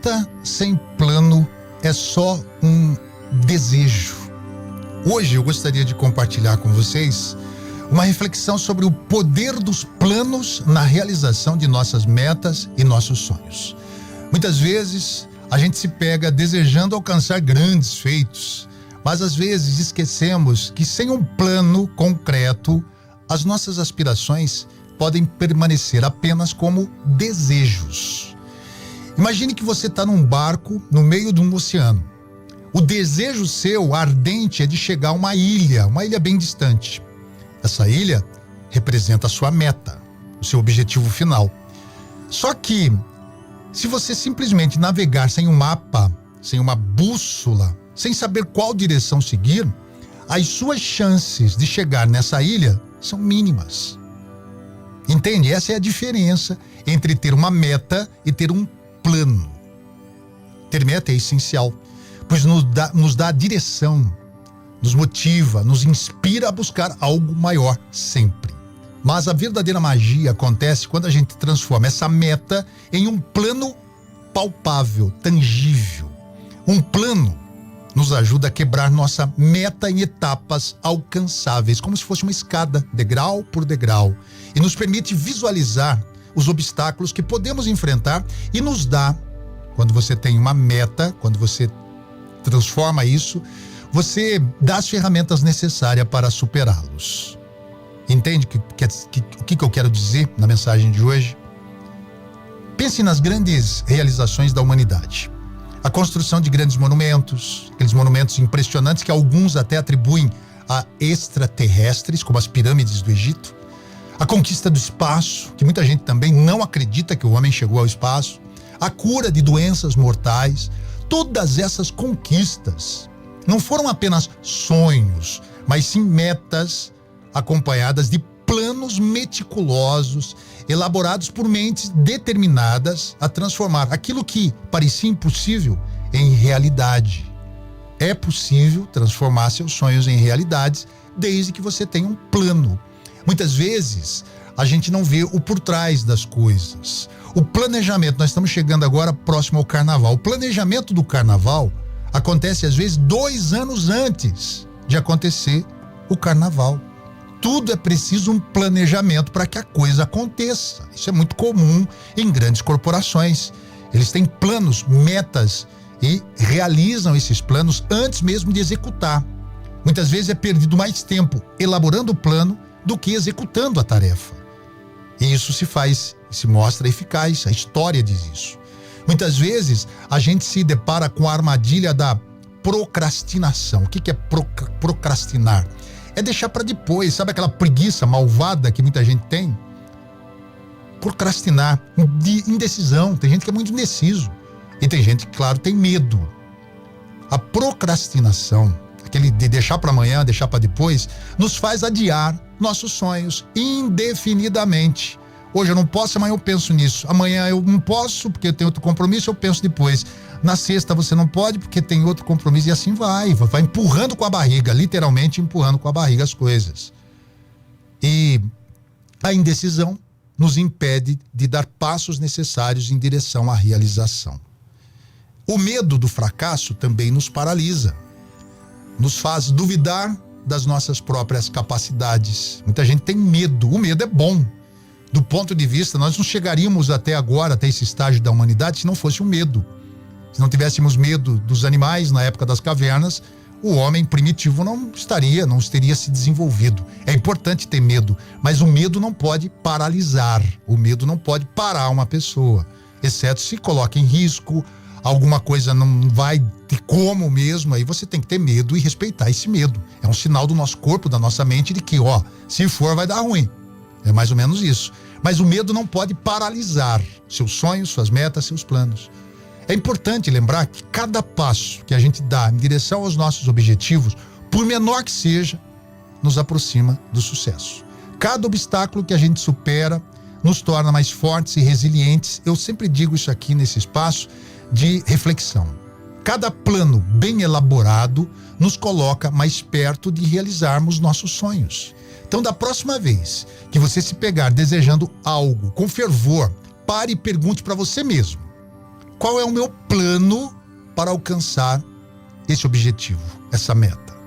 Meta sem plano é só um desejo. Hoje eu gostaria de compartilhar com vocês uma reflexão sobre o poder dos planos na realização de nossas metas e nossos sonhos. Muitas vezes a gente se pega desejando alcançar grandes feitos, mas às vezes esquecemos que sem um plano concreto, as nossas aspirações podem permanecer apenas como desejos. Imagine que você está num barco no meio de um oceano. O desejo seu ardente é de chegar a uma ilha bem distante. Essa ilha representa a sua meta, o seu objetivo final. Só que, se você simplesmente navegar sem um mapa, sem uma bússola, sem saber qual direção seguir, as suas chances de chegar nessa ilha são mínimas. Entende? Essa é a diferença entre ter uma meta e ter um plano. Ter meta é essencial, pois nos dá direção, nos motiva, nos inspira a buscar algo maior sempre. Mas a verdadeira magia acontece quando a gente transforma essa meta em um plano palpável, tangível. Um plano nos ajuda a quebrar nossa meta em etapas alcançáveis, como se fosse uma escada, degrau por degrau, e nos permite visualizar os obstáculos que podemos enfrentar e nos dá, quando você tem uma meta, quando você transforma isso, você dá as ferramentas necessárias para superá-los. Entende o que eu quero dizer na mensagem de hoje? Pense nas grandes realizações da humanidade. A construção de grandes monumentos, aqueles monumentos impressionantes que alguns até atribuem a extraterrestres, como as pirâmides do Egito. A conquista do espaço, que muita gente também não acredita que o homem chegou ao espaço. A cura de doenças mortais. Todas essas conquistas não foram apenas sonhos, mas sim metas acompanhadas de planos meticulosos, elaborados por mentes determinadas a transformar aquilo que parecia impossível em realidade. É possível transformar seus sonhos em realidades desde que você tenha um plano. Muitas vezes a gente não vê o por trás das coisas. O planejamento, nós estamos chegando agora próximo ao carnaval. O planejamento do carnaval acontece às vezes 2 anos antes de acontecer o carnaval. Tudo é preciso um planejamento para que a coisa aconteça. Isso é muito comum em grandes corporações. Eles têm planos, metas e realizam esses planos antes mesmo de executar. Muitas vezes é perdido mais tempo elaborando o plano do que executando a tarefa. E isso se mostra eficaz, a história diz isso. Muitas vezes a gente se depara com a armadilha da procrastinação. O que é procrastinar? É deixar para depois, sabe aquela preguiça malvada que muita gente tem? Procrastinar, de indecisão. Tem gente que é muito indeciso. E tem gente que, claro, tem medo. A procrastinação, aquele de deixar para amanhã, deixar para depois, nos faz adiar nossos sonhos indefinidamente. Hoje eu não posso, amanhã eu penso nisso. Amanhã eu não posso porque eu tenho outro compromisso, eu penso depois. Na sexta você não pode porque tem outro compromisso e assim vai empurrando com a barriga, literalmente empurrando com a barriga as coisas. E a indecisão nos impede de dar passos necessários em direção à realização. O medo do fracasso também nos paralisa, nos faz duvidar das nossas próprias capacidades. Muita gente tem medo, o medo é bom. Do ponto de vista, nós não chegaríamos até agora, até esse estágio da humanidade, se não fosse o medo. Se não tivéssemos medo dos animais na época das cavernas, o homem primitivo não teria se desenvolvido. É importante ter medo, mas o medo não pode paralisar, o medo não pode parar uma pessoa, exceto se coloca em risco, alguma coisa não vai ter como mesmo, aí você tem que ter medo e respeitar esse medo. É um sinal do nosso corpo, da nossa mente, de que, se for vai dar ruim. É mais ou menos isso. Mas o medo não pode paralisar seus sonhos, suas metas, seus planos. É importante lembrar que cada passo que a gente dá em direção aos nossos objetivos, por menor que seja, nos aproxima do sucesso. Cada obstáculo que a gente supera nos torna mais fortes e resilientes. Eu sempre digo isso aqui nesse espaço de reflexão. Cada plano bem elaborado nos coloca mais perto de realizarmos nossos sonhos. Então, da próxima vez que você se pegar desejando algo com fervor, pare e pergunte para você mesmo: qual é o meu plano para alcançar esse objetivo, essa meta.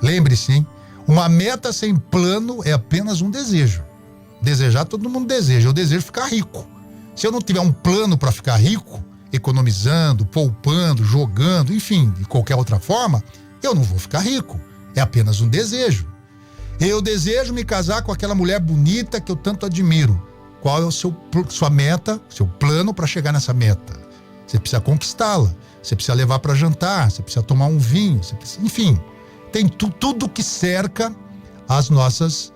Lembre-se, hein? Uma meta sem plano é apenas um desejo. Desejar, todo mundo deseja. Eu desejo ficar rico. Se eu não tiver um plano para ficar rico, economizando, poupando, jogando, enfim, de qualquer outra forma, eu não vou ficar rico. É apenas um desejo. Eu desejo me casar com aquela mulher bonita que eu tanto admiro. Qual é o sua meta, seu plano para chegar nessa meta? Você precisa conquistá-la, você precisa levar para jantar, você precisa tomar um vinho, enfim, tem tudo que cerca as nossas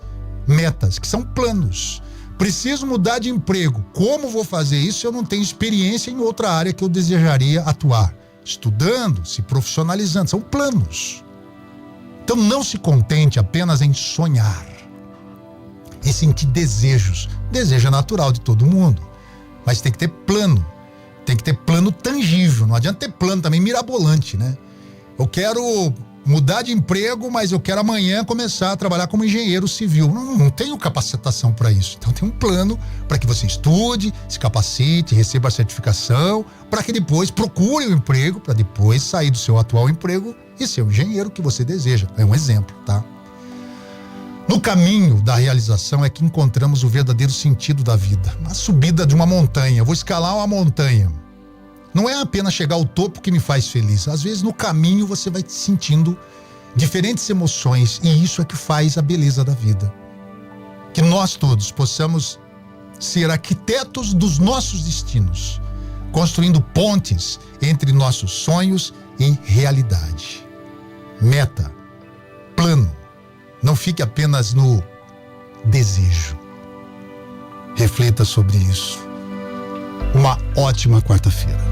metas, que são planos. Preciso mudar de emprego. Como vou fazer isso se eu não tenho experiência em outra área que eu desejaria atuar? Estudando, se profissionalizando, são planos. Então não se contente apenas em sonhar e sentir desejos. Desejo é natural de todo mundo, mas tem que ter plano. Tem que ter plano tangível. Não adianta ter plano também mirabolante, né? Eu quero mudar de emprego, mas eu quero amanhã começar a trabalhar como engenheiro civil. Não tenho capacitação para isso. Então tem um plano para que você estude, se capacite, receba a certificação, para que depois procure um emprego, para depois sair do seu atual emprego e ser o engenheiro que você deseja. É um exemplo, tá? No caminho da realização é que encontramos o verdadeiro sentido da vida. A subida de uma montanha. Eu vou escalar uma montanha. Não é apenas chegar ao topo que me faz feliz. Às vezes no caminho você vai sentindo diferentes emoções e isso é que faz a beleza da vida. Que nós todos possamos ser arquitetos dos nossos destinos, construindo pontes entre nossos sonhos e realidade. Meta, plano. Não fique apenas no desejo. Reflita sobre isso. Uma ótima quarta-feira.